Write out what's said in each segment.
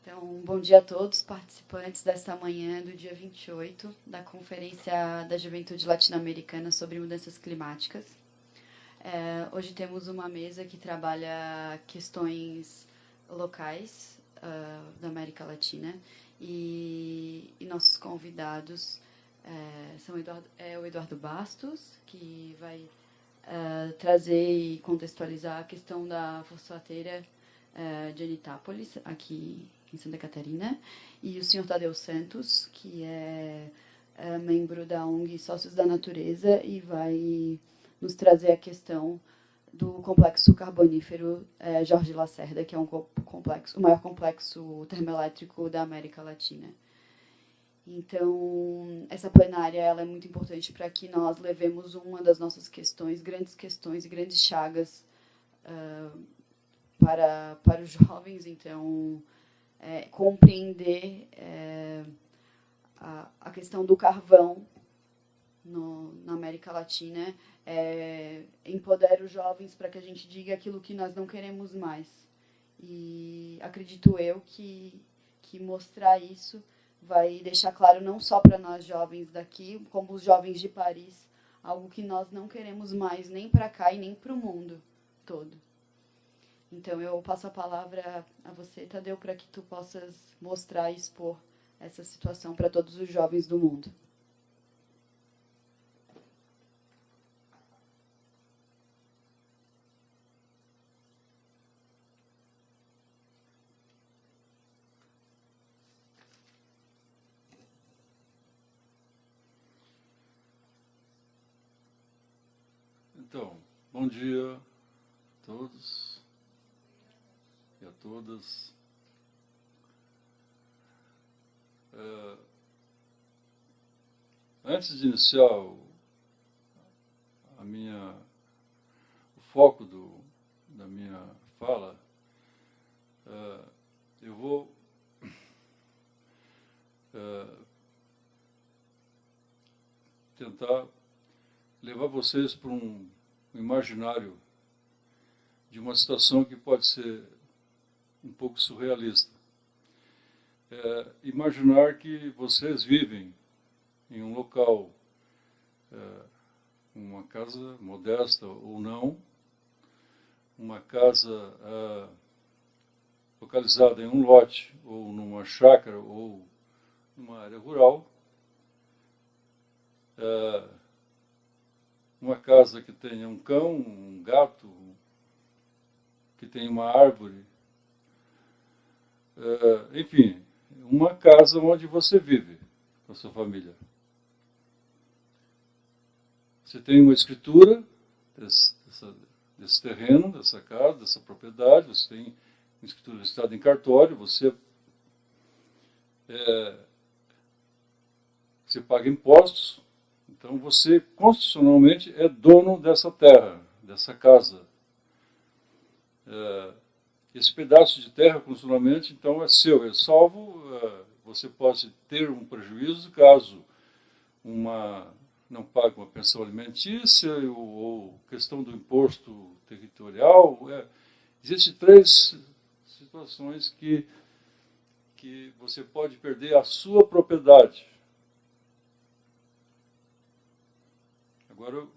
Então, bom dia a todos participantes desta manhã do dia 28 da Conferência da Juventude Latino-Americana sobre Mudanças Climáticas. Hoje temos uma mesa que trabalha questões locais da América Latina e nossos convidados são o Eduardo Bastos, que vai trazer e contextualizar a questão da fosfateira de Anitápolis, aqui em Santa Catarina, e o senhor Tadeu Santos, que é membro da ONG Sócios da Natureza e vai nos trazer a questão do complexo carbonífero Jorge Lacerda, que é o maior complexo termoelétrico da América Latina. Então, essa plenária ela é muito importante para que nós levemos uma das nossas questões e grandes chagas para os jovens. Então, compreender a questão do carvão na América Latina empodera os jovens para que a gente diga aquilo que nós não queremos mais. E acredito eu que mostrar isso vai deixar claro não só para nós jovens daqui, como os jovens de Paris, algo que nós não queremos mais nem para cá e nem para o mundo todo. Então, eu passo a palavra a você, Tadeu, para que tu possas mostrar e expor essa situação para todos os jovens do mundo. Então, bom dia a todos e a todas. Antes de iniciar o foco da minha fala, eu vou tentar levar vocês para um imaginário de uma situação que pode ser um pouco surrealista. Imaginar que vocês vivem em um local, uma casa modesta ou não, uma casa localizada em um lote, ou numa chácara, ou numa área rural, uma casa que tenha um cão, um gato, que tenha uma árvore, enfim, uma casa onde você vive com a sua família. Você tem uma escritura desse terreno, dessa casa, dessa propriedade, você tem uma escritura registrada em cartório, você paga impostos, então você constitucionalmente é dono dessa terra, dessa casa. Esse pedaço de terra, constitucionalmente, então é seu, é salvo. Você pode ter um prejuízo caso não pague uma pensão alimentícia ou questão do imposto territorial. Existem 3 situações que você pode perder a sua propriedade. Agora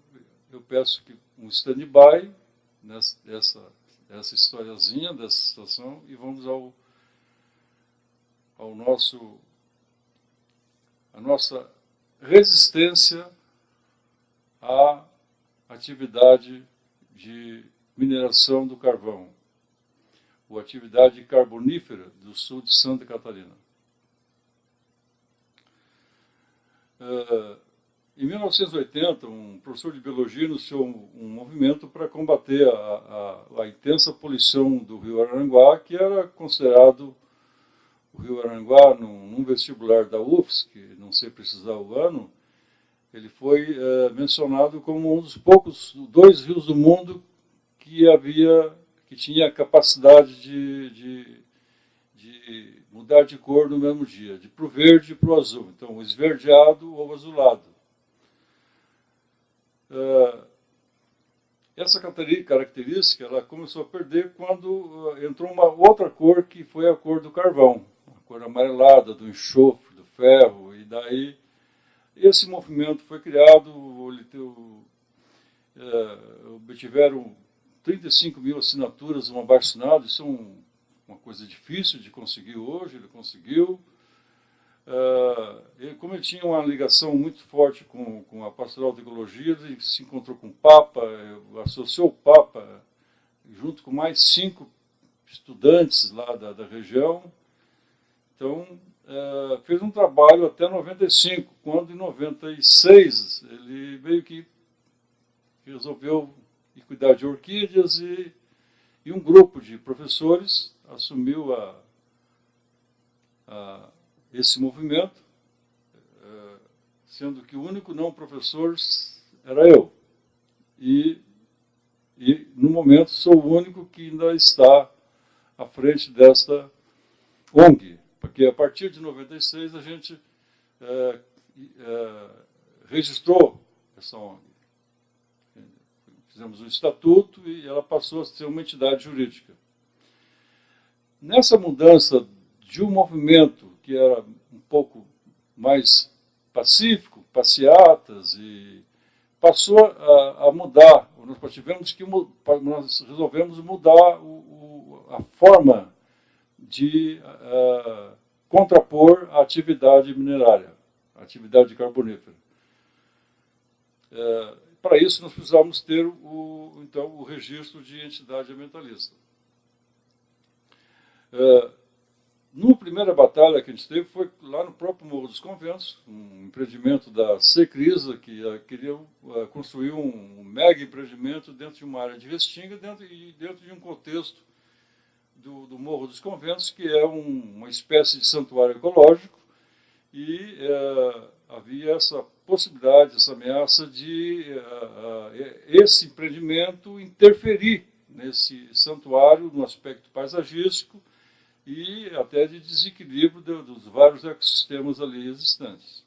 eu peço que um stand-by essa historiazinha, dessa situação, e vamos a nossa resistência à atividade de mineração do carvão, ou atividade carbonífera do sul de Santa Catarina. Em 1980, um professor de biologia iniciou um movimento para combater a intensa poluição do rio Araranguá, que era considerado o rio Araranguá, num vestibular da UFSC, não sei precisar o ano, ele foi mencionado como um dos poucos 2 rios do mundo que tinha a capacidade de mudar de cor no mesmo dia, de pro verde e pro azul, então o esverdeado ou azulado. Essa característica ela começou a perder quando entrou uma outra cor, que foi a cor do carvão, cor amarelada, do enxofre, do ferro, e daí esse movimento foi criado, obtiveram 35 mil assinaturas, um abaixo-assinado, isso é uma coisa difícil de conseguir hoje, ele conseguiu. Como ele tinha uma ligação muito forte com a Pastoral da Ecologia, ele se encontrou com o Papa, associou o Papa, junto com mais 5 estudantes lá da região. Então, fez um trabalho até 95, quando em 96 ele meio que resolveu ir cuidar de orquídeas e um grupo de professores assumiu esse movimento, sendo que o único não professor era eu. E no momento, sou o único que ainda está à frente desta ONG, porque a partir de 96 a gente registrou essa ONG. Fizemos um estatuto e ela passou a ser uma entidade jurídica. Nessa mudança de um movimento que era um pouco mais pacífico, passeatas, e passou a mudar. Nós resolvemos mudar a forma de contrapor a atividade minerária, a atividade carbonífera. Para isso, nós precisávamos ter o registro de entidade ambientalista. Numa primeira batalha que a gente teve foi lá no próprio Morro dos Conventos, um empreendimento da Secrisa, que queria construir um mega empreendimento dentro de uma área de restinga, dentro de um contexto do Morro dos Conventos, que é uma espécie de santuário ecológico, e havia essa possibilidade, essa ameaça de esse empreendimento interferir nesse santuário no aspecto paisagístico e até de desequilíbrio dos vários ecossistemas ali existentes.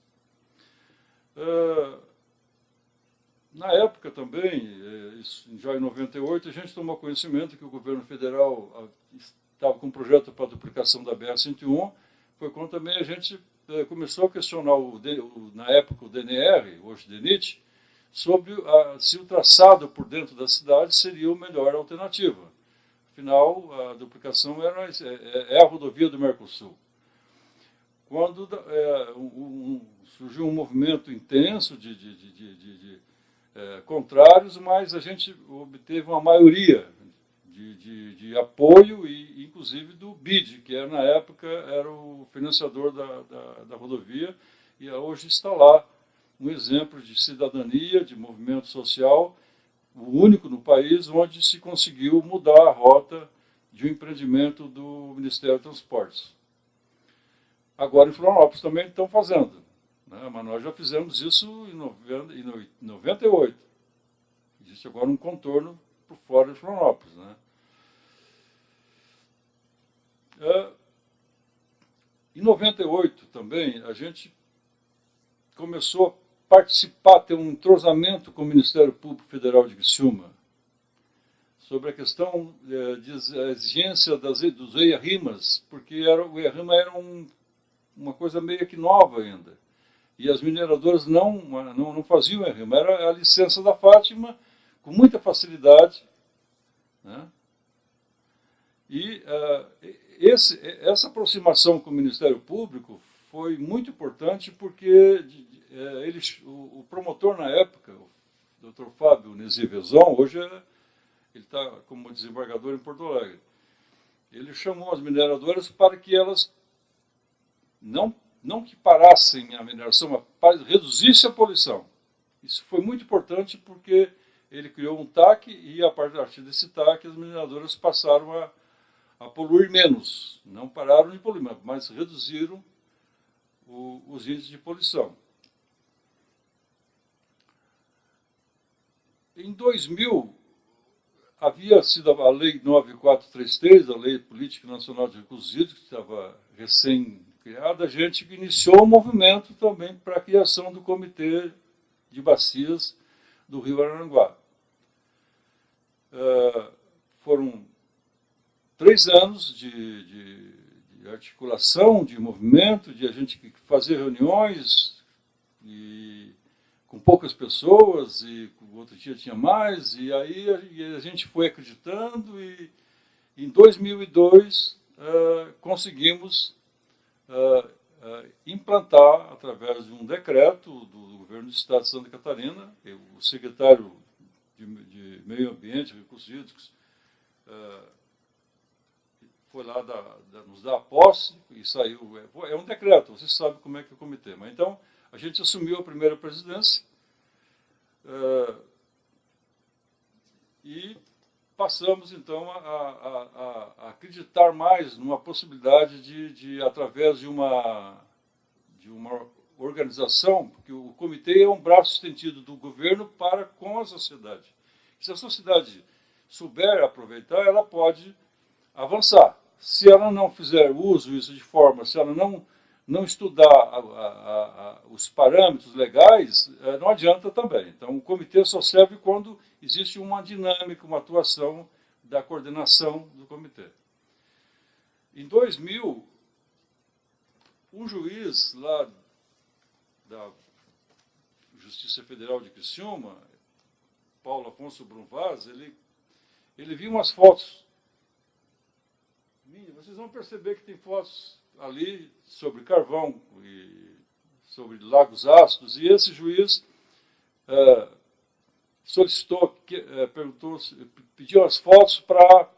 Na época também, já em 98, a gente tomou conhecimento que o governo federal estava com um projeto para a duplicação da BR-101, foi quando também a gente começou a questionar, na época, o DNR, hoje DENIT, sobre se o traçado por dentro da cidade seria a melhor alternativa. Afinal, a duplicação é a rodovia do Mercosul. Quando surgiu um movimento intenso de contrários, mas a gente obteve uma maioria de apoio, e inclusive do BID, que na época era o financiador da rodovia, e hoje está lá um exemplo de cidadania, de movimento social, o único no país onde se conseguiu mudar a rota de um empreendimento do Ministério dos Transportes. Agora em Florianópolis também estão fazendo, né? Mas nós já fizemos isso em 98. Existe agora um contorno por fora de Florianópolis, né? Em 98 também a gente começou a participar, ter um entrosamento com o Ministério Público Federal de Criciúma sobre a questão de exigência dos EIA-RIMAs, porque o EIA-RIMA era uma coisa meio que nova ainda. E as mineradoras não faziam EIA-RIMA, era a licença da Fátima, com muita facilidade, né? E essa aproximação com o Ministério Público foi muito importante porque o promotor na época, o Dr. Fábio Nesi Vezon, hoje ele está como desembargador em Porto Alegre, ele chamou as mineradoras para que elas não que parassem a mineração, mas para reduzissem a poluição. Isso foi muito importante porque ele criou um TAC e, a partir desse TAC, as mineradoras passaram a poluir menos. Não pararam de poluir, mas reduziram os índices de poluição. Em 2000, havia sido a Lei 9433, a Lei Política Nacional de Recursos Hídricos, que estava recém-criada. A gente iniciou um movimento também para a criação do Comitê de Bacias do Rio Araranguá. Foram 3 anos de articulação de movimento, de a gente fazer reuniões com poucas pessoas, e o outro dia tinha mais, e aí a gente foi acreditando, e em 2002 conseguimos implantar, através de um decreto do governo do Estado de Santa Catarina, o secretário de Meio Ambiente e Recursos Hídricos foi lá nos dar a posse e saiu. É um decreto, você sabe como é que é o comitê. Mas então, a gente assumiu a primeira presidência e passamos, então, a acreditar mais numa possibilidade de através de uma organização, porque o comitê é um braço estendido do governo para com a sociedade. Se a sociedade souber aproveitar, ela pode avançar. Se ela não fizer uso isso de forma, se ela não estudar os parâmetros legais, não adianta também. Então, o comitê só serve quando existe uma dinâmica, uma atuação da coordenação do comitê. Em 2000, um juiz lá da Justiça Federal de Criciúma, Paulo Afonso Brunvaz, ele viu umas fotos. Vocês vão perceber que tem fotos ali sobre carvão e sobre lagos ácidos, e esse juiz solicitou, pediu as fotos para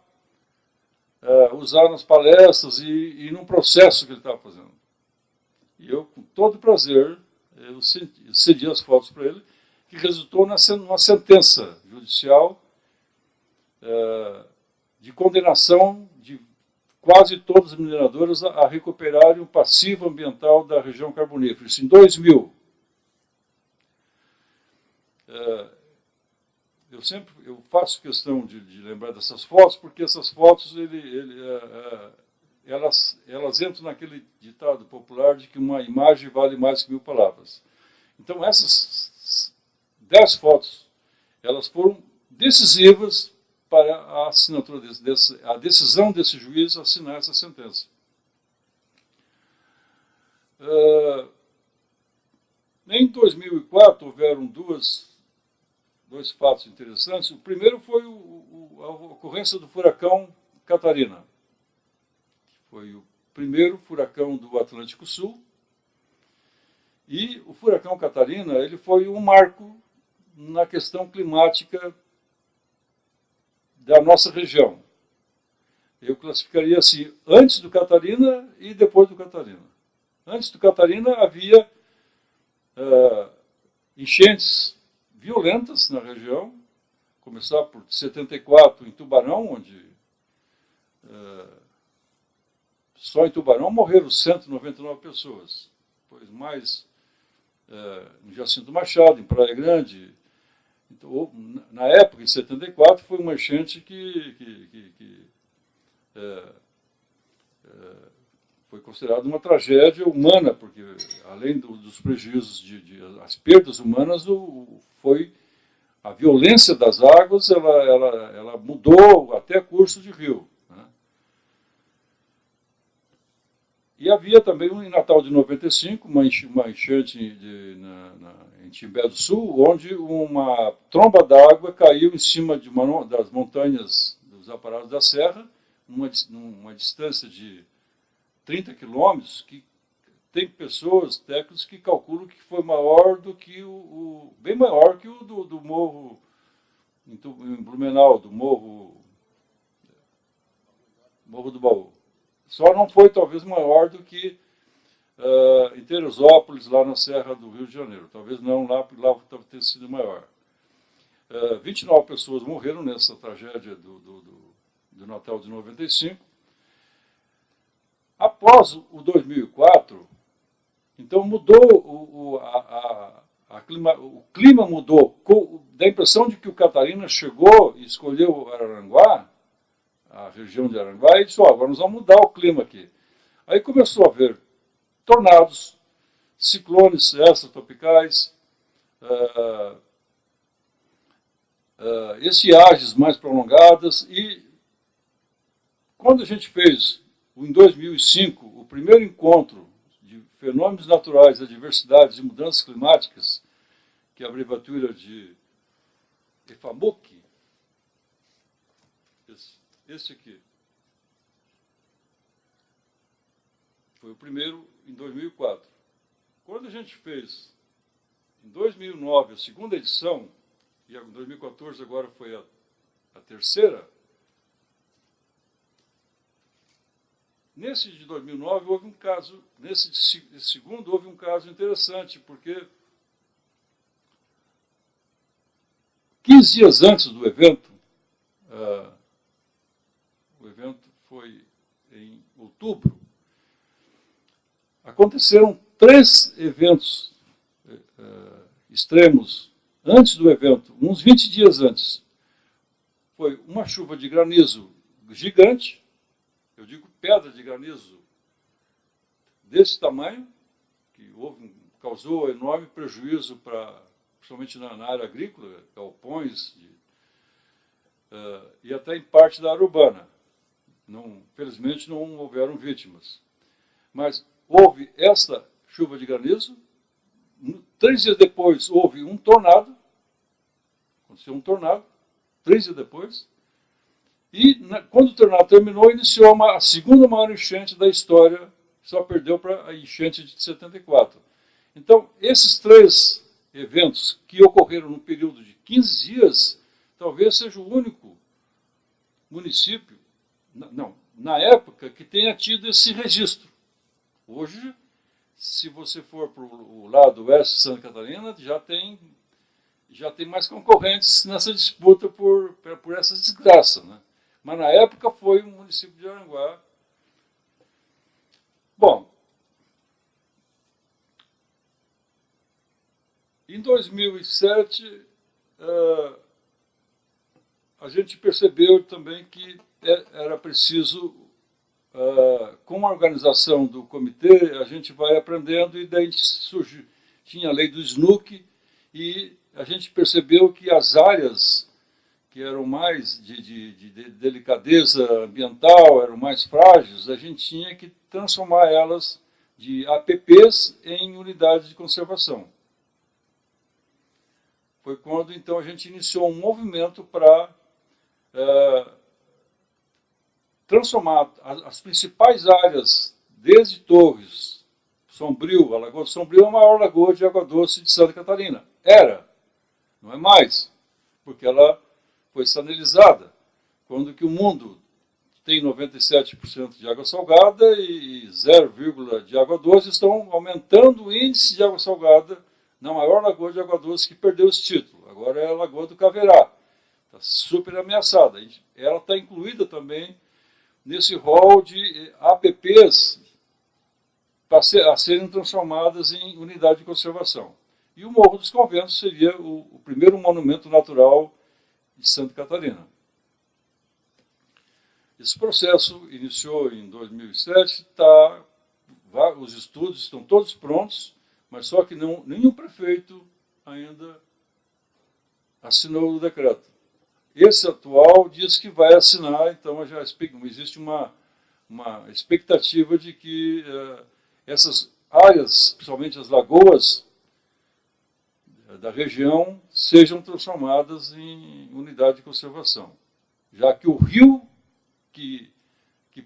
usar nas palestras e num processo que ele estava fazendo. E eu, com todo prazer, eu cedi as fotos para ele, que resultou numa sentença judicial de condenação de quase todas as mineradoras a recuperarem o passivo ambiental da região carbonífera. Isso em 2000. Eu faço questão de lembrar dessas fotos, porque essas fotos elas entram naquele ditado popular de que uma imagem vale mais que 1000 palavras. Então, essas 10 fotos, elas foram decisivas para a assinatura a decisão desse juiz assinar essa sentença. Em 2004, houveram dois fatos interessantes. O primeiro foi a ocorrência do furacão Catarina. Foi o primeiro furacão do Atlântico Sul. E o furacão Catarina ele foi um marco na questão climática da nossa região. Eu classificaria assim, antes do Catarina e depois do Catarina. Antes do Catarina havia enchentes violentas na região, começar por 74 em Tubarão, onde só em Tubarão morreram 199 pessoas. Depois mais no Jacinto Machado, em Praia Grande. Então, na época, em 74, foi uma enchente que foi considerada uma tragédia humana, porque, além dos prejuízos, as perdas humanas, foi a violência das águas, ela mudou até curso de rio. Né? E havia também, em Natal de 95, uma enchente em Timbé do Sul, onde uma tromba d'água caiu em cima das montanhas dos Aparados da Serra, numa distância de 30 quilômetros, que tem pessoas, técnicos, que calculam que foi maior do que bem maior que o do morro em Blumenau, do morro do Baú. Só não foi, talvez, maior do que em Teresópolis, lá na Serra do Rio de Janeiro. Talvez não, lá deve ter sido maior. 29 pessoas morreram nessa tragédia do Natal de 95. Após o 2004, então mudou, o clima mudou, dá a impressão de que o Catarina chegou e escolheu Araranguá, a região de Araranguá, e disse, agora nós vamos mudar o clima aqui. Aí começou a haver tornados, ciclones extratropicais, estiagens mais prolongadas, e quando a gente fez em 2005, o primeiro encontro de fenômenos naturais, adversidades e mudanças climáticas, que é a abreviatura de EFAMUC, esse aqui, foi o primeiro em 2004. Quando a gente fez, em 2009, a segunda edição, e em 2014 agora foi a terceira, nesse de 2009 houve um caso, nesse segundo houve um caso interessante, porque 15 dias antes do evento, o evento foi em outubro, aconteceram 3 eventos extremos antes do evento, uns 20 dias antes. Foi uma chuva de granizo gigante, eu digo pedra de granizo desse tamanho, que causou enorme prejuízo principalmente na área agrícola, galpões, e até em parte da área urbana. Felizmente não houveram vítimas. Mas houve esta chuva de granizo, 3 dias depois houve um tornado, aconteceu um tornado, 3 dias depois, e quando o tornado terminou, iniciou a segunda maior enchente da história, só perdeu para a enchente de 74. Então, esses 3 eventos que ocorreram num período de 15 dias, talvez seja o único município, na época, que tenha tido esse registro. Hoje, se você for para o lado oeste de Santa Catarina, já tem mais concorrentes nessa disputa por essa desgraça, né? Mas na época foi o município de Araranguá. Bom, em 2007, a gente percebeu também que era preciso, com a organização do comitê, a gente vai aprendendo, e daí tinha a lei do SNUC, e a gente percebeu que as áreas que eram mais de delicadeza ambiental, eram mais frágeis, a gente tinha que transformar elas de APPs em unidades de conservação. Foi quando, então, a gente iniciou um movimento para transformar as principais áreas, desde Torres, Sombrio, a Lagoa do Sombrio é a maior lagoa de água doce de Santa Catarina. Era, não é mais, porque ela foi sanelizada. Quando que o mundo tem 97% de água salgada e 0, de água doce, estão aumentando o índice de água salgada na maior lagoa de água doce que perdeu esse título. Agora é a Lagoa do Caverá. Está super ameaçada. Ela está incluída também nesse rol de APPs a serem transformadas em unidade de conservação. E o Morro dos Conventos seria o primeiro monumento natural de Santa Catarina. Esse processo iniciou em 2007, os estudos estão todos prontos, mas só que nenhum prefeito ainda assinou o decreto. Esse atual diz que vai assinar, então já existe uma expectativa de que essas áreas, principalmente as lagoas da região, sejam transformadas em unidade de conservação, já que o rio que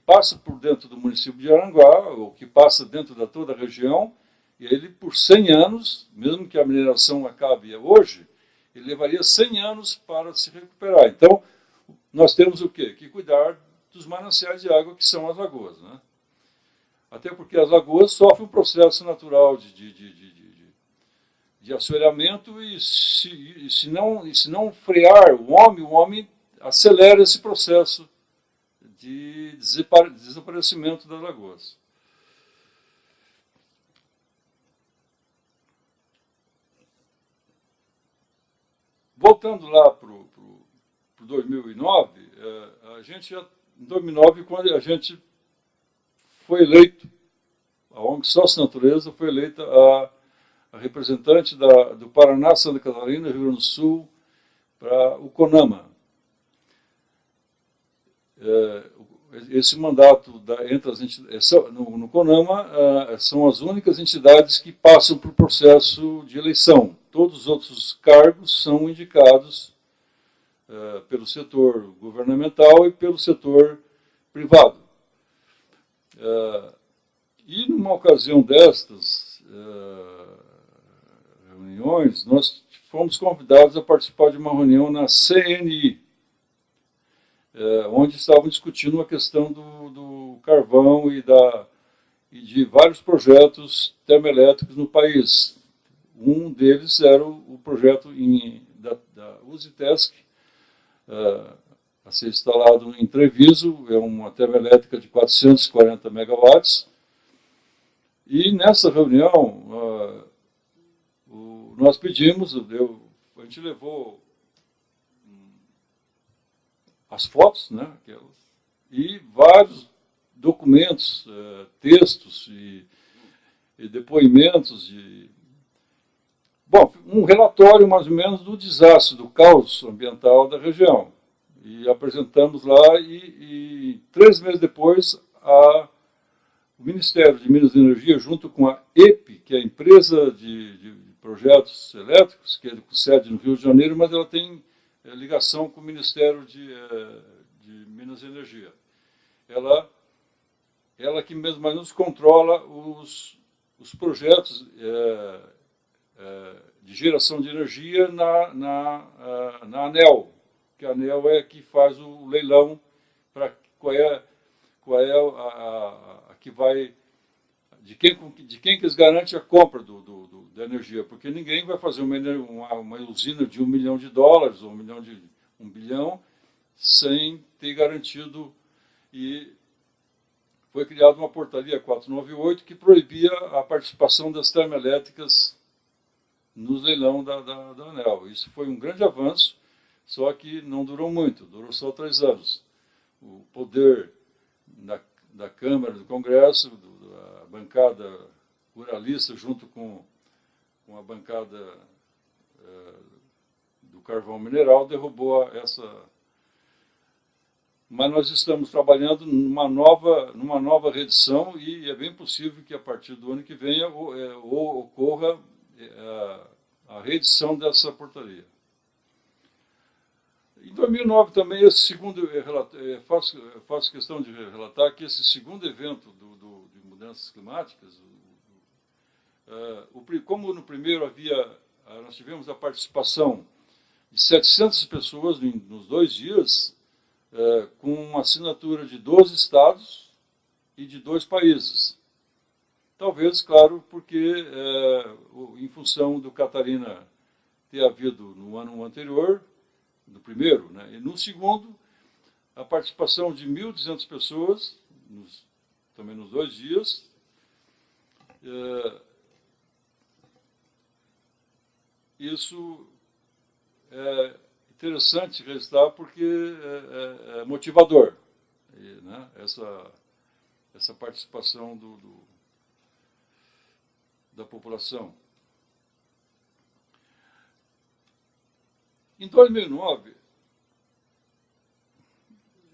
passa por dentro do município de Araranguá, ou que passa dentro de toda a região, ele por 100 anos, mesmo que a mineração acabe hoje, ele levaria 100 anos para se recuperar. Então, nós temos o quê? Que cuidar dos mananciais de água, que são as lagoas, né? Até porque as lagoas sofrem um processo natural de assoreamento, e se não frear o homem acelera esse processo de desaparecimento das lagoas. Voltando lá para o 2009, a gente, em 2009, quando a gente foi eleito, a ONG Sócio Natureza foi eleita a representante do Paraná, Santa Catarina e Rio Grande do Sul para o CONAMA. esse mandato entre as entidades, no CONAMA, são as únicas entidades que passam por processo de eleição. Todos os outros cargos são indicados pelo setor governamental e pelo setor privado. E numa ocasião destas reuniões, nós fomos convidados a participar de uma reunião na CNI, onde estavam discutindo a questão do carvão e de vários projetos termoelétricos no país. Um deles era o projeto da Usitesc, a ser instalado em Treviso, é uma termoelétrica de 440 megawatts. E nessa reunião, nós pedimos, a gente levou as fotos, né, e vários documentos, textos e depoimentos bom, um relatório mais ou menos do desastre, do caos ambiental da região. E apresentamos lá e 3 meses depois o Ministério de Minas e Energia, junto com a EPE, que é a empresa de projetos elétricos, que é com sede no Rio de Janeiro, mas ela tem ligação com o Ministério de Minas e Energia. Ela que mesmo nos controla os projetos de geração de energia na ANEEL, que a ANEEL é que faz o leilão para qual é a que vai de quem que eles garantem a compra da energia, porque ninguém vai fazer uma usina de $1 milhão ou $1 bilhão sem ter garantido. E foi criada uma portaria 498 que proibia a participação das termoelétricas no leilão da ANEEL. Isso foi um grande avanço, só que não durou muito, durou só 3 anos. O poder da Câmara, do Congresso, da bancada ruralista, junto com a bancada do carvão mineral, derrubou essa. Mas nós estamos trabalhando numa nova reedição e é bem possível que a partir do ano que vem ocorra a reedição dessa portaria. Em 2009 também, esse segundo faço questão de relatar que esse segundo evento de mudanças climáticas, como no primeiro nós tivemos a participação de 700 pessoas nos 2 dias, com uma assinatura de 12 estados e de 2 países. Talvez, claro, porque em função do Catarina ter havido no ano anterior, no primeiro, né, e no segundo, a participação de 1.200 pessoas, também nos 2 dias. Isso é interessante registrar porque é motivador, né, essa participação da população. Em 2009,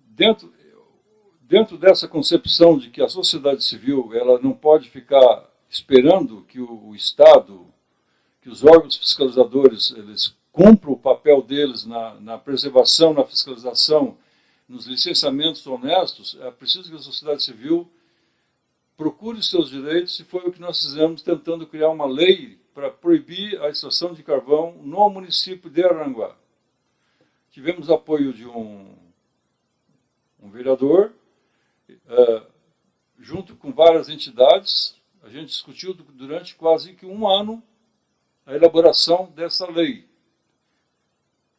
dentro dessa concepção de que a sociedade civil ela não pode ficar esperando que o Estado, que os órgãos fiscalizadores eles cumpram o papel deles na preservação, na fiscalização, nos licenciamentos honestos, é preciso que a sociedade civil procure os seus direitos, e foi o que nós fizemos tentando criar uma lei para proibir a extração de carvão no município de Araranguá. Tivemos apoio de um vereador, junto com várias entidades. A gente discutiu durante quase que 1 ano a elaboração dessa lei,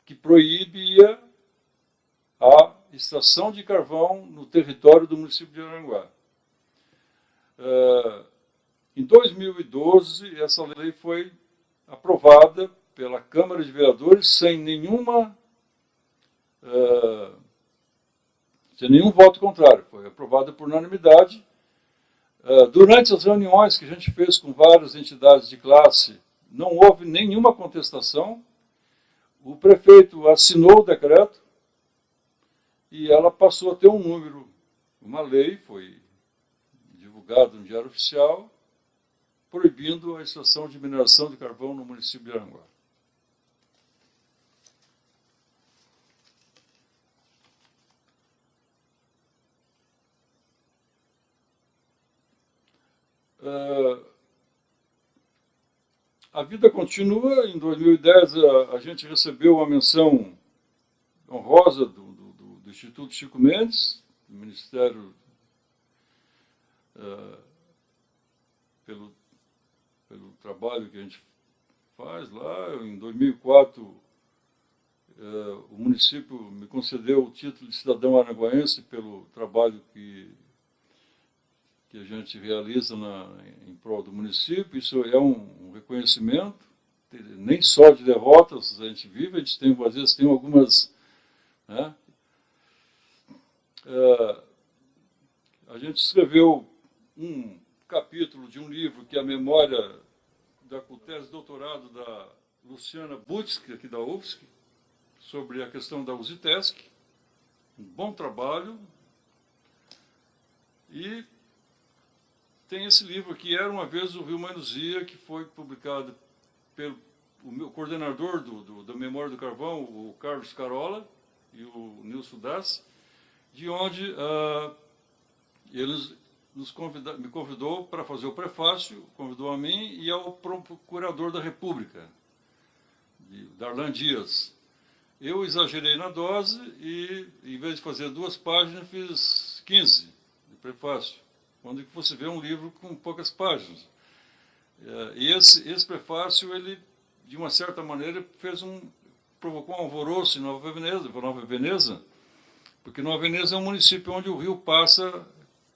que proibia a extração de carvão no território do município de Araranguá. Em 2012, essa lei foi aprovada pela Câmara de Vereadores sem nenhum voto contrário. Foi aprovada por unanimidade. Durante as reuniões que a gente fez com várias entidades de classe, não houve nenhuma contestação. O prefeito assinou o decreto e ela passou a ter um uma lei, foi divulgada no Diário Oficial, proibindo a extração de mineração de carvão no município de Araranguá. A vida continua. Em 2010, a gente recebeu uma menção honrosa do Instituto Chico Mendes, do Ministério, pelo trabalho que a gente faz lá. Em 2004, o município me concedeu o título de cidadão aranguaense pelo trabalho que a gente realiza em prol do município. Isso é um reconhecimento, nem só de derrotas a gente vive, a gente tem, às vezes, tem algumas... Né? A gente escreveu um capítulo de um livro que é a memória da tese de doutorado da Luciana Butzke, aqui da UFSC, sobre a questão da Usitesc. Um bom trabalho. E tem esse livro aqui, Era Uma Vez o Rio Manuzia, que foi publicado pelo meu coordenador da Memória do Carvão, o Carlos Carola, e o Nilson Das, de onde eles me convidou para fazer o prefácio, convidou a mim e ao procurador da República, Darlan Dias. Eu exagerei na dose e, em vez de fazer 2 páginas, fiz 15 de prefácio, quando você vê um livro com poucas páginas. E esse prefácio, ele, de uma certa maneira, provocou um alvoroço em Nova Veneza, porque Nova Veneza é um município onde o rio passa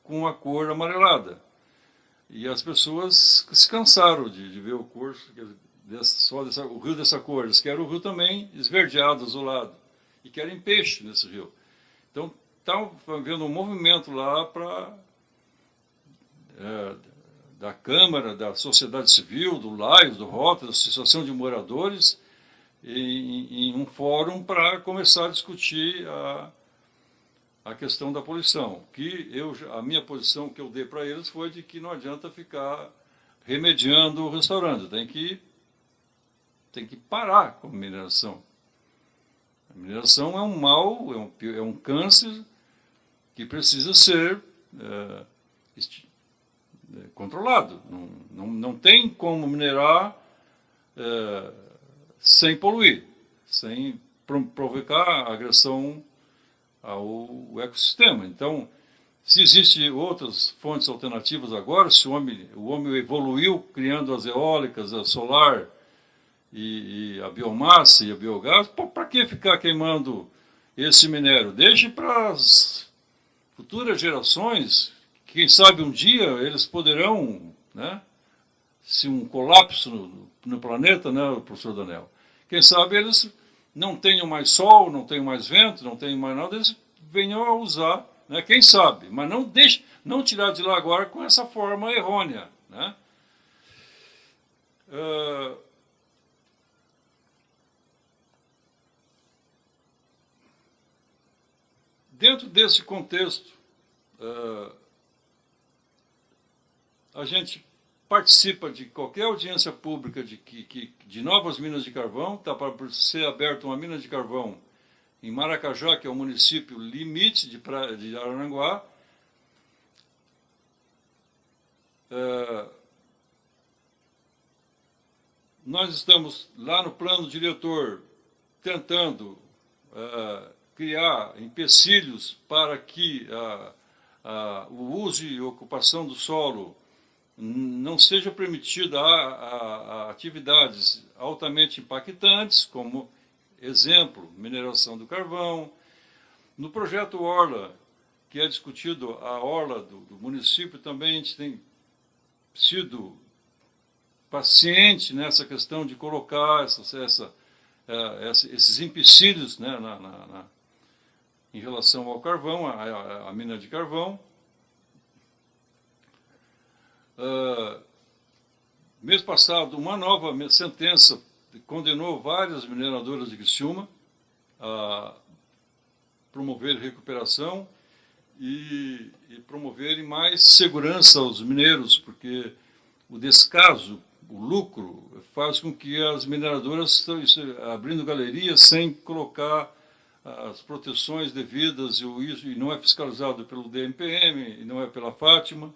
com a cor amarelada. E as pessoas se cansaram de ver o curso, o rio dessa cor. Eles querem o rio também esverdeado, azulado. E querem peixe nesse rio. Então, está havendo um movimento lá da Câmara, da sociedade civil, do LAIS, do ROTA, da Associação de Moradores, em um fórum para começar a discutir a questão da poluição. A minha posição que eu dei para eles foi de que não adianta ficar remediando o restaurante, tem que parar com a mineração. A mineração é um mal, é um câncer que precisa ser controlado. Não tem como minerar sem poluir, sem provocar agressão ao ecossistema. Então, se existem outras fontes alternativas agora, se o homem evoluiu criando as eólicas, a solar e a biomassa e a biogás, para que ficar queimando esse minério? Deixe para as futuras gerações, quem sabe um dia eles poderão, né, se um colapso no planeta, né, professor Daniel, quem sabe eles não tenham mais sol, não tenham mais vento, não tenham mais nada, eles venham a usar, né, quem sabe, mas não tirar de lá agora com essa forma errônea, né? Dentro desse contexto, a gente participa de qualquer audiência pública de novas minas de carvão. Está para ser aberta uma mina de carvão em Maracajá, que é o município limite de Araranguá. Nós estamos lá no plano diretor tentando criar empecilhos para que o uso e ocupação do solo não seja permitida a atividades altamente impactantes, como, exemplo, mineração do carvão. No projeto Orla, que é discutido a Orla do município, também a gente tem sido paciente nessa questão de colocar esses empecilhos, né, em relação ao carvão, à mina de carvão. Mês passado, uma nova sentença condenou várias mineradoras de Criciúma a promover recuperação, e promoverem mais segurança aos mineiros, porque o descaso, o lucro, faz com que as mineradoras estão abrindo galerias sem colocar as proteções devidas, e não é fiscalizado pelo DMPM, e não é pela Fátima.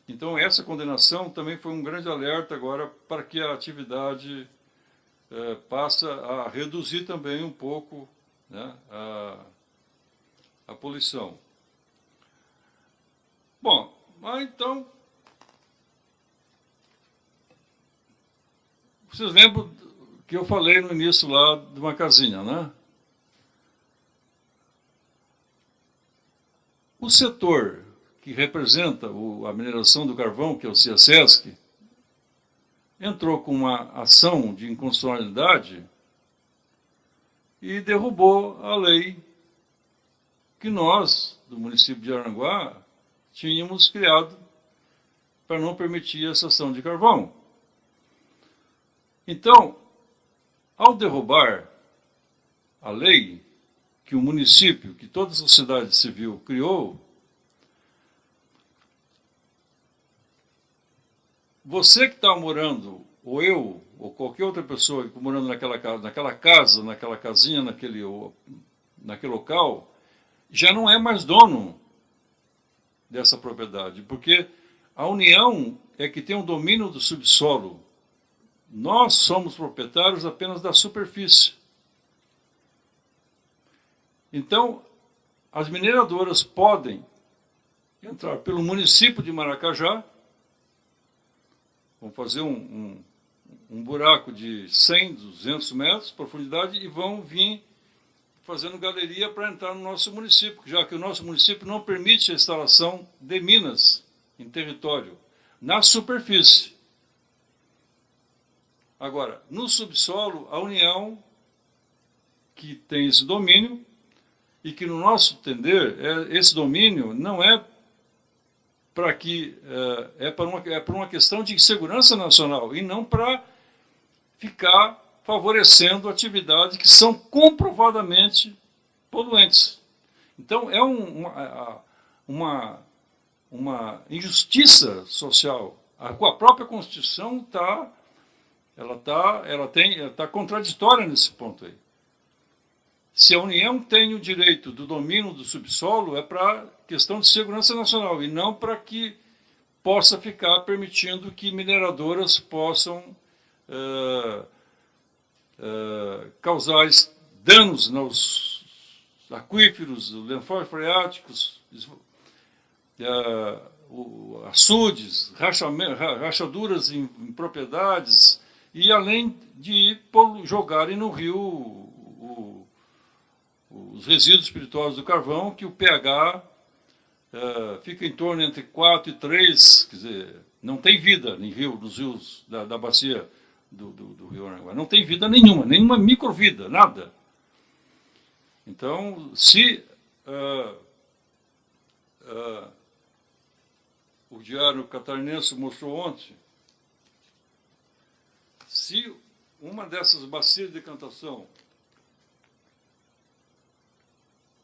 Então, essa condenação também foi um grande alerta agora para que a atividade passe a reduzir também um pouco, né, a poluição. Bom, mas então, vocês lembram que eu falei no início lá de uma casinha, né? O setor que representa a mineração do carvão, que é o CIASESC, entrou com uma ação de inconstitucionalidade e derrubou a lei que nós, do município de Araranguá, tínhamos criado para não permitir essa ação de carvão. Então, ao derrubar a lei que o município, que toda a sociedade civil criou, você que está morando, ou eu, ou qualquer outra pessoa que está morando naquela casinha, naquele local, já não é mais dono dessa propriedade, porque a União é que tem o domínio do subsolo. Nós somos proprietários apenas da superfície. Então, as mineradoras podem entrar pelo município de Maracajá, vão fazer um buraco de 100, 200 metros de profundidade e vão vir fazendo galeria para entrar no nosso município, já que o nosso município não permite a instalação de minas em território, na superfície. Agora, no subsolo, a União, que tem esse domínio, e que, no nosso entender, esse domínio não é para que é por uma questão de segurança nacional e não para ficar favorecendo atividades que são comprovadamente poluentes. Então, é uma injustiça social. A própria Constituição está contraditória nesse ponto aí. Se a União tem o direito do domínio do subsolo, é para questão de segurança nacional, e não para que possa ficar permitindo que mineradoras possam causar danos nos aquíferos, lençóis freáticos, açudes, rachaduras em propriedades, e além de jogarem no rio os resíduos espirituosos do carvão, que o pH fica em torno entre 4 e 3, quer dizer, não tem vida nos rios da bacia do Rio Aranguá. Não tem vida nenhuma microvida, nada. Então, se o Diário Catarinense mostrou ontem, se uma dessas bacias de decantação,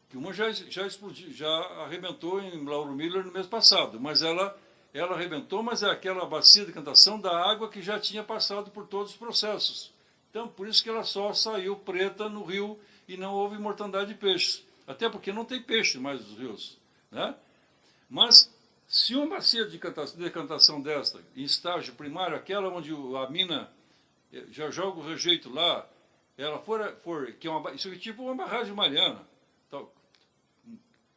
que uma já explodiu, já arrebentou em Lauro Miller no mês passado, mas ela arrebentou, mas é aquela bacia de decantação da água que já tinha passado por todos os processos. Então, por isso que ela só saiu preta no rio e não houve mortandade de peixes. Até porque não tem peixe mais nos rios, né? Mas, se uma bacia de decantação desta, em estágio primário, aquela onde a mina já joga o rejeito lá, ela for que é isso é tipo uma barragem mariana,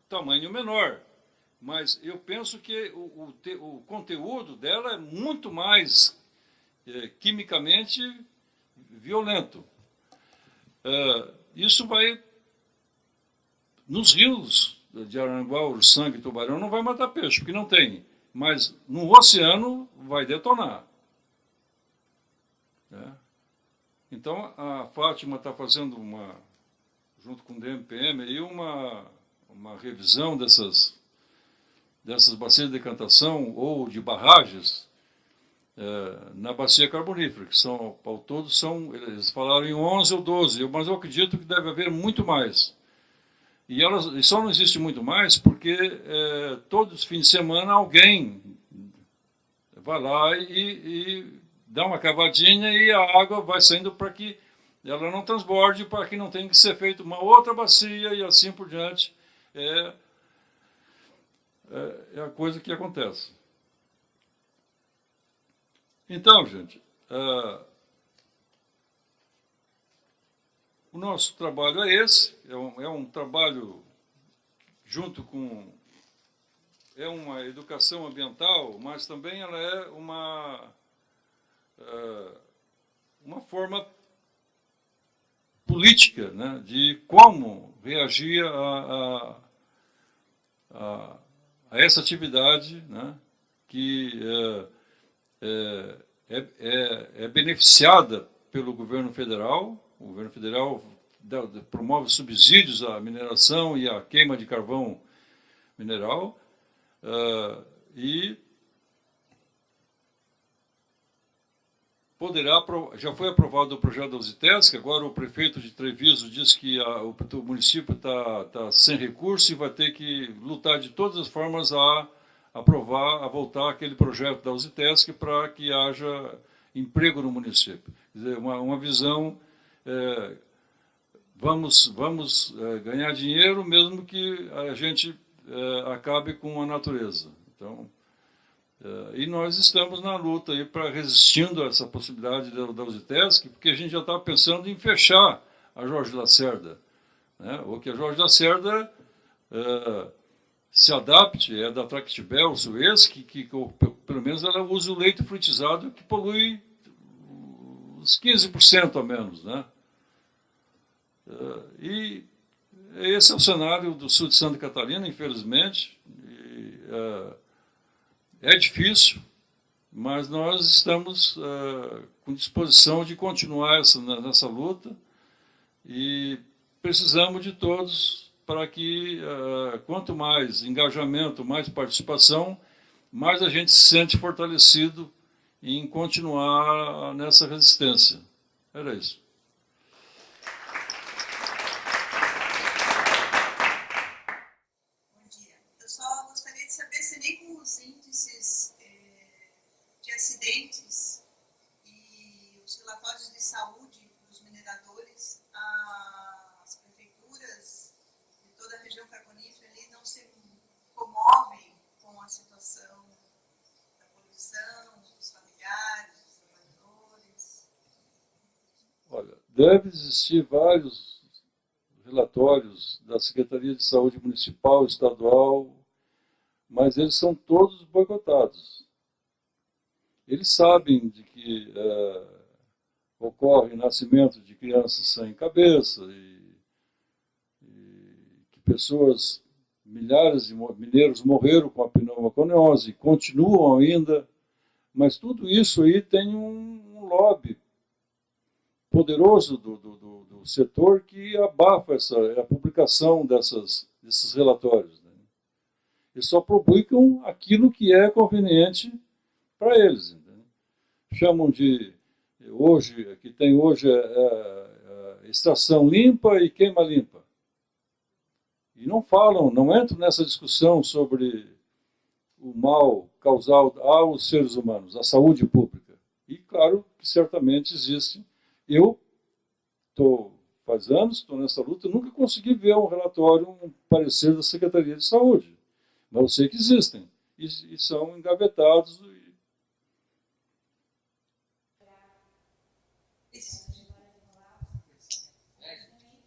tamanho menor, mas eu penso que o conteúdo dela é muito mais quimicamente violento. Isso vai, nos rios de Araranguá, Uruçanga e Tubarão, não vai matar peixe, porque não tem, mas no oceano vai detonar. Então, a Fátima está fazendo junto com o DMPM, aí uma revisão dessas bacias de decantação ou de barragens na bacia carbonífera, que ao todo eles falaram em 11 ou 12, mas eu acredito que deve haver muito mais. E só não existe muito mais porque todos os fins de semana alguém vai lá e dá uma cavadinha e a água vai saindo para que ela não transborde, para que não tenha que ser feita uma outra bacia e assim por diante. É a coisa que acontece. Então, gente, o nosso trabalho é esse, é um trabalho junto com... É uma educação ambiental, mas também ela é uma forma política, né, de como reagir a essa atividade, né, que é beneficiada pelo governo federal. O governo federal promove subsídios à mineração e à queima de carvão mineral, e já foi aprovado o projeto da Usitesc. Agora o prefeito de Treviso diz que o município está sem recurso e vai ter que lutar de todas as formas a voltar aquele projeto da Usitesc para que haja emprego no município. Quer dizer, uma visão, vamos ganhar dinheiro mesmo que a gente acabe com a natureza. Então, e nós estamos na luta aí para resistindo a essa possibilidade da Usitesc, porque a gente já está pensando em fechar a Jorge Lacerda, né? Ou que a Jorge Lacerda se adapte, da Tractibel Suez, que pelo menos ela usa o leite frutizado, que polui uns 15% a menos, né? E esse é o cenário do sul de Santa Catarina, infelizmente. É difícil, mas nós estamos com disposição de continuar nessa luta e precisamos de todos para que, quanto mais engajamento, mais participação, mais a gente se sente fortalecido em continuar nessa resistência. Era isso. Acidentes e os relatórios de saúde dos mineradores, as prefeituras de toda a região carbonífera ali não se comovem com a situação da poluição, dos familiares, dos trabalhadores? Olha, deve existir vários relatórios da Secretaria de Saúde Municipal, Estadual, mas eles são todos boicotados. Eles sabem de que ocorre nascimento de crianças sem cabeça e que milhares de mineiros morreram com a pneumoconiose, continuam ainda, mas tudo isso aí tem um lobby poderoso do setor que abafa a publicação desses relatórios, né? Eles só publicam aquilo que é conveniente para eles. Entendeu? Chamam de que tem hoje extração limpa e queima limpa. E não falam, não entram nessa discussão sobre o mal causado aos seres humanos, à saúde pública. E claro que certamente existe. Eu faz anos, estou nessa luta, nunca consegui ver um relatório, um parecer da Secretaria de Saúde. Mas eu sei que existem. E são engavetados.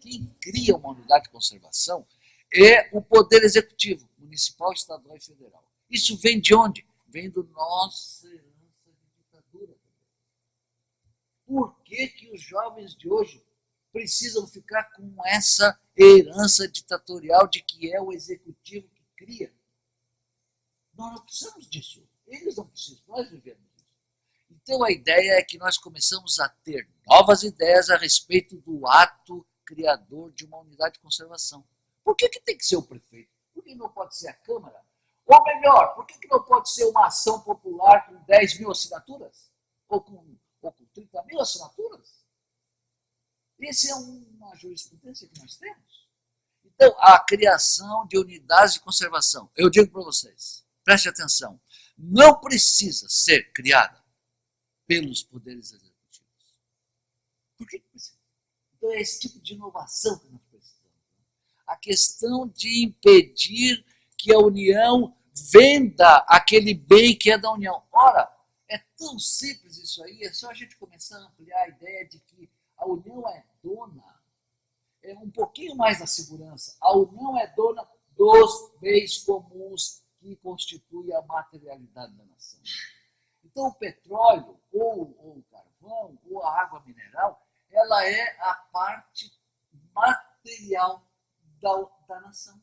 Quem cria uma unidade de conservação é o Poder Executivo, municipal, estadual e federal. Isso vem de onde? Vem do nossa herança de ditadura. Por que os jovens de hoje precisam ficar com essa herança ditatorial de que é o executivo que cria? Nós não precisamos disso. Eles não precisam, nós vivemos isso. Então a ideia é que nós começamos a ter novas ideias a respeito do ato criador de uma unidade de conservação. Por que tem que ser o prefeito? Por que não pode ser a Câmara? Ou melhor, por que não pode ser uma ação popular com 10 mil assinaturas? Ou com 30 mil assinaturas? Essa é uma jurisprudência que nós temos. Então, a criação de unidades de conservação, eu digo para vocês, preste atenção, não precisa ser criada pelos poderes executivos. Por que precisa? Então, é esse tipo de inovação que nós precisamos. A questão de impedir que a União venda aquele bem que é da União. Ora, é tão simples isso aí, é só a gente começar a ampliar a ideia de que a União é dona, é um pouquinho mais da segurança, a União é dona dos bens comuns que constituem a materialidade da nação. Então, o petróleo, ou o carvão, ou a água mineral, ela é a parte material da nação.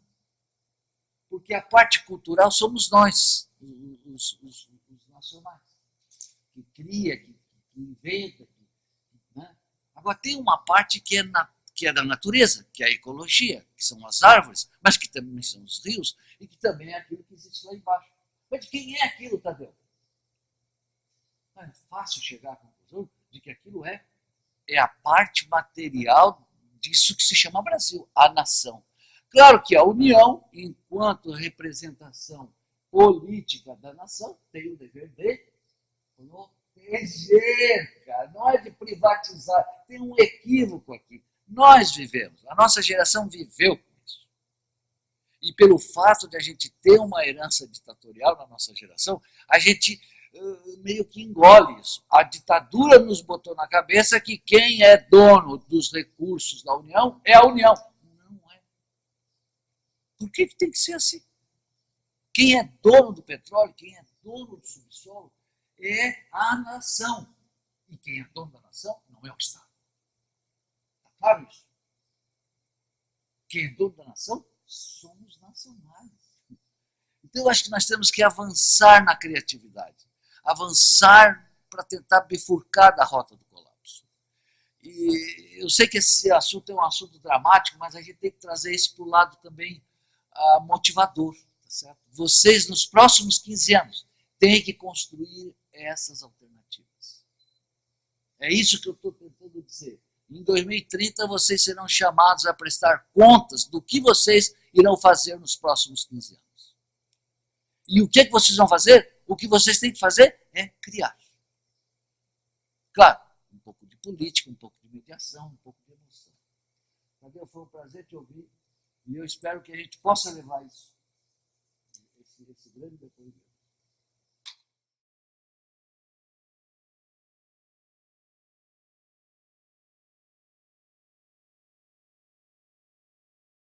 Porque a parte cultural somos nós, os nacionais, que cria, que inventa. Né? Agora, tem uma parte que é da natureza, que é a ecologia, que são as árvores, mas que também são os rios, e que também é aquilo que existe lá embaixo. Mas de quem é aquilo, Tadeu? É fácil chegar à conclusão de que aquilo é a parte material disso que se chama Brasil, a nação. Claro que a União, enquanto representação política da nação, tem o dever de proteger, cara. Não é de privatizar. Tem um equívoco aqui. Nós vivemos, a nossa geração viveu com isso. E pelo fato de a gente ter uma herança ditatorial na nossa geração, a gente meio que engole isso. A ditadura nos botou na cabeça que quem é dono dos recursos da União é a União. Não é. Por que tem que ser assim? Quem é dono do petróleo, quem é dono do subsolo é a nação. E quem é dono da nação não é o Estado. Está claro isso? Quem é dono da nação somos nacionais. Então eu acho que nós temos que avançar na criatividade. Avançar para tentar bifurcar da rota do colapso. E eu sei que esse assunto é um assunto dramático, mas a gente tem que trazer isso para o lado também motivador. Tá certo? Vocês, nos próximos 15 anos, têm que construir essas alternativas. É isso que eu estou tentando dizer. Em 2030, vocês serão chamados a prestar contas do que vocês irão fazer nos próximos 15 anos. E o que vocês vão fazer? O que vocês têm que fazer é criar. Claro, um pouco de política, um pouco de mediação, um pouco de emoção. Tadeu, foi um prazer te ouvir e eu espero que a gente possa levar isso, esse grande depoimento.